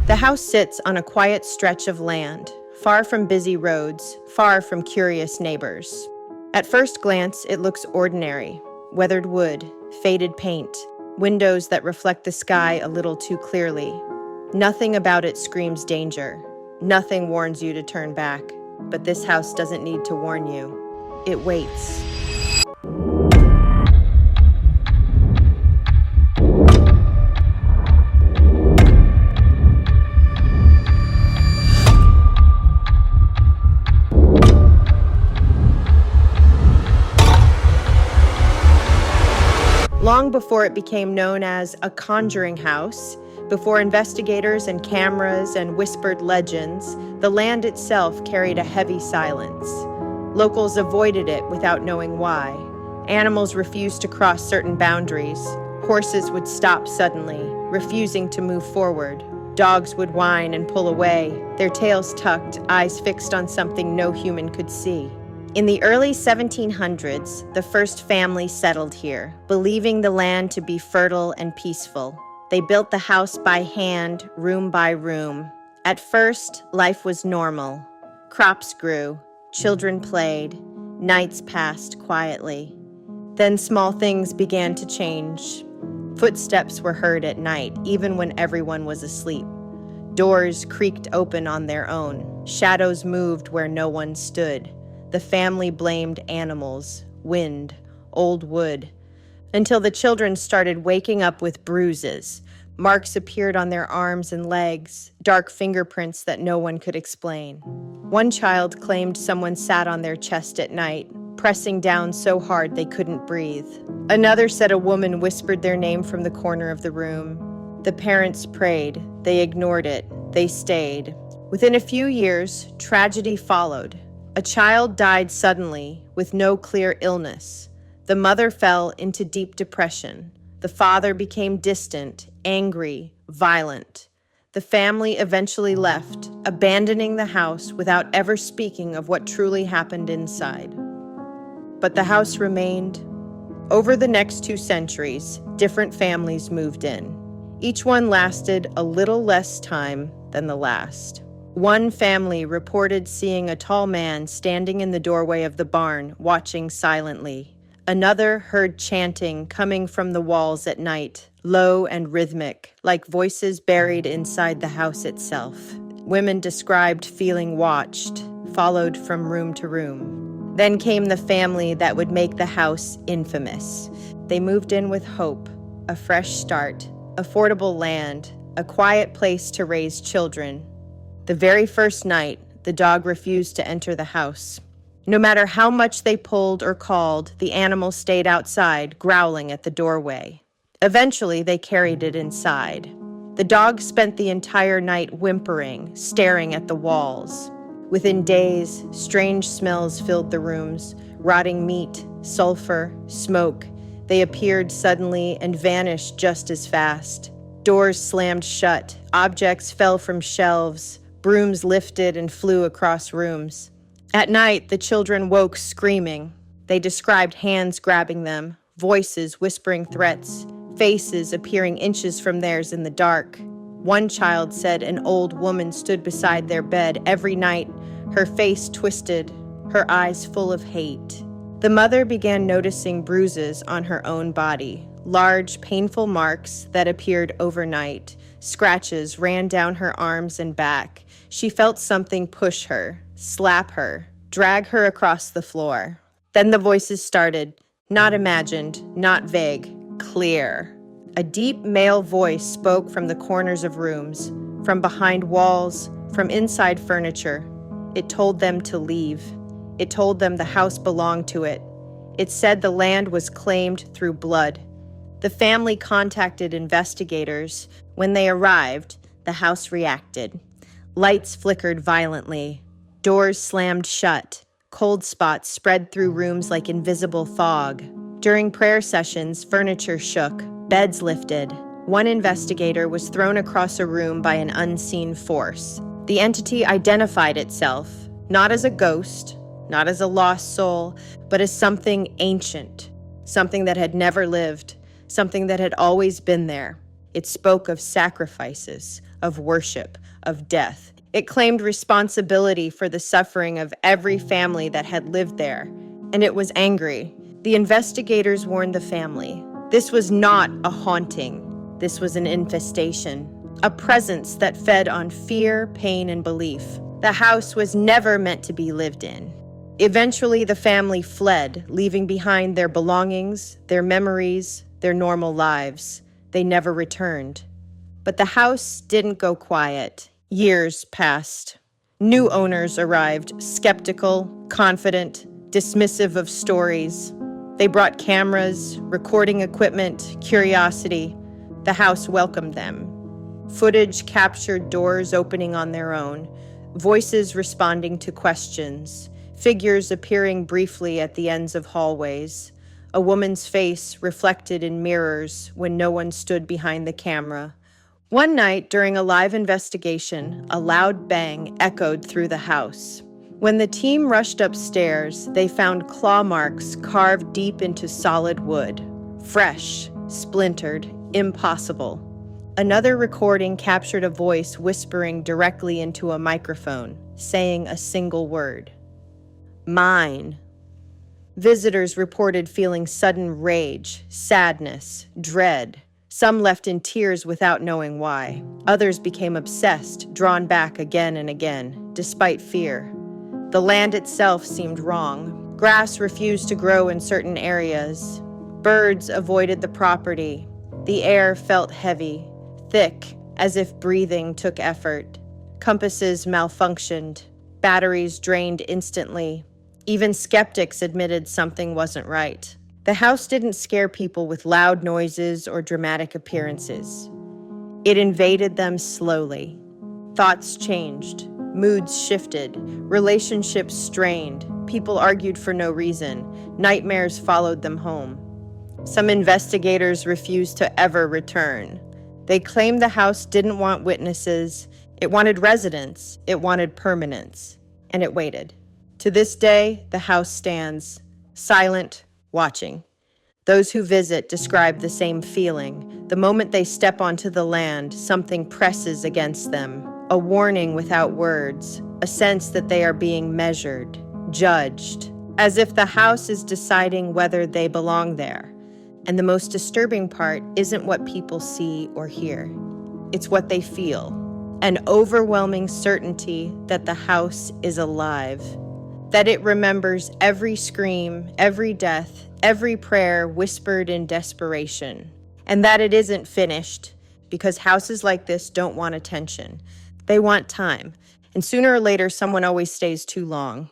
The house sits on a quiet stretch of land, far from busy roads, far from curious neighbors. At first glance, it looks ordinary. Weathered wood, faded paint, windows that reflect the sky a little too clearly. Nothing about it screams danger. Nothing warns you to turn back. But this house doesn't need to warn you. It waits. Long before it became known as a conjuring house, before investigators and cameras and whispered legends, the land itself carried a heavy silence. Locals avoided it without knowing why. Animals refused to cross certain boundaries. Horses would stop suddenly, refusing to move forward. Dogs would whine and pull away, their tails tucked, eyes fixed on something no human could see. In the early 1700s, the first family settled here, believing the land to be fertile and peaceful. They built the house by hand, room by room. At first, life was normal. Crops grew, children played, nights passed quietly. Then small things began to change. Footsteps were heard at night, even when everyone was asleep. Doors creaked open on their own. Shadows moved where no one stood. The family blamed animals, wind, old wood, until the children started waking up with bruises. Marks appeared on their arms and legs, dark fingerprints that no one could explain. One child claimed someone sat on their chest at night, pressing down so hard they couldn't breathe. Another said a woman whispered their name from the corner of the room. The parents prayed. They ignored it. They stayed. Within a few years, tragedy followed. A child died suddenly with no clear illness. The mother fell into deep depression. The father became distant, angry, violent. The family eventually left, abandoning the house without ever speaking of what truly happened inside. But the house remained. Over the next 2 centuries, different families moved in. Each one lasted a little less time than the last. One family reported seeing a tall man standing in the doorway of the barn, watching silently. Another heard chanting coming from the walls at night, low and rhythmic, like voices buried inside the house itself. Women described feeling watched, followed from room to room. Then came the family that would make the house infamous. They moved in with hope, a fresh start, affordable land, a quiet place to raise children. The very first night, the dog refused to enter the house. No matter how much they pulled or called, the animal stayed outside, growling at the doorway. Eventually, they carried it inside. The dog spent the entire night whimpering, staring at the walls. Within days, strange smells filled the rooms, rotting meat, sulfur, smoke. They appeared suddenly and vanished just as fast. Doors slammed shut, objects fell from shelves, brooms lifted and flew across rooms. At night, the children woke screaming. They described hands grabbing them, voices whispering threats, faces appearing inches from theirs in the dark. One child said an old woman stood beside their bed every night, her face twisted, her eyes full of hate. The mother began noticing bruises on her own body, large, painful marks that appeared overnight. Scratches ran down her arms and back. She felt something push her, slap her, drag her across the floor. Then the voices started, not imagined, not vague, clear. A deep male voice spoke from the corners of rooms, from behind walls, from inside furniture. It told them to leave. It told them the house belonged to it. It said the land was claimed through blood. The family contacted investigators. When they arrived, the house reacted. Lights flickered violently. Doors slammed shut. Cold spots spread through rooms like invisible fog. During prayer sessions, furniture shook. Beds lifted. One investigator was thrown across a room by an unseen force. The entity identified itself, not as a ghost, not as a lost soul, but as something ancient, something that had never lived, something that had always been there. It spoke of sacrifices, of worship, of death. It claimed responsibility for the suffering of every family that had lived there, and it was angry. The investigators warned the family. This was not a haunting. This was an infestation, a presence that fed on fear, pain, and belief. The house was never meant to be lived in. Eventually, the family fled, leaving behind their belongings, their memories, their normal lives. They never returned. But the house didn't go quiet. Years passed. New owners arrived, skeptical, confident, dismissive of stories. They brought cameras, recording equipment, curiosity. The house welcomed them. Footage captured doors opening on their own, voices responding to questions, figures appearing briefly at the ends of hallways, a woman's face reflected in mirrors when no one stood behind the camera. One night, during a live investigation, a loud bang echoed through the house. When the team rushed upstairs, they found claw marks carved deep into solid wood. Fresh, splintered, impossible. Another recording captured a voice whispering directly into a microphone, saying a single word. Mine. Visitors reported feeling sudden rage, sadness, dread. Some left in tears without knowing why. Others became obsessed, drawn back again and again, despite fear. The land itself seemed wrong. Grass refused to grow in certain areas. Birds avoided the property. The air felt heavy, thick, as if breathing took effort. Compasses malfunctioned. Batteries drained instantly. Even skeptics admitted something wasn't right. The house didn't scare people with loud noises or dramatic appearances. It invaded them slowly. Thoughts changed. Moods shifted. Relationships strained. People argued for no reason. Nightmares followed them home. Some investigators refused to ever return. They claimed the house didn't want witnesses. It wanted residents. It wanted permanence. And it waited. To this day, the house stands, silent, watching. Those who visit describe the same feeling. The moment they step onto the land, something presses against them. A warning without words. A sense that they are being measured, judged. As if the house is deciding whether they belong there. And the most disturbing part isn't what people see or hear. It's what they feel. An overwhelming certainty that the house is alive. That it remembers every scream, every death, every prayer whispered in desperation. And that it isn't finished, because houses like this don't want attention. They want time. And sooner or later, someone always stays too long.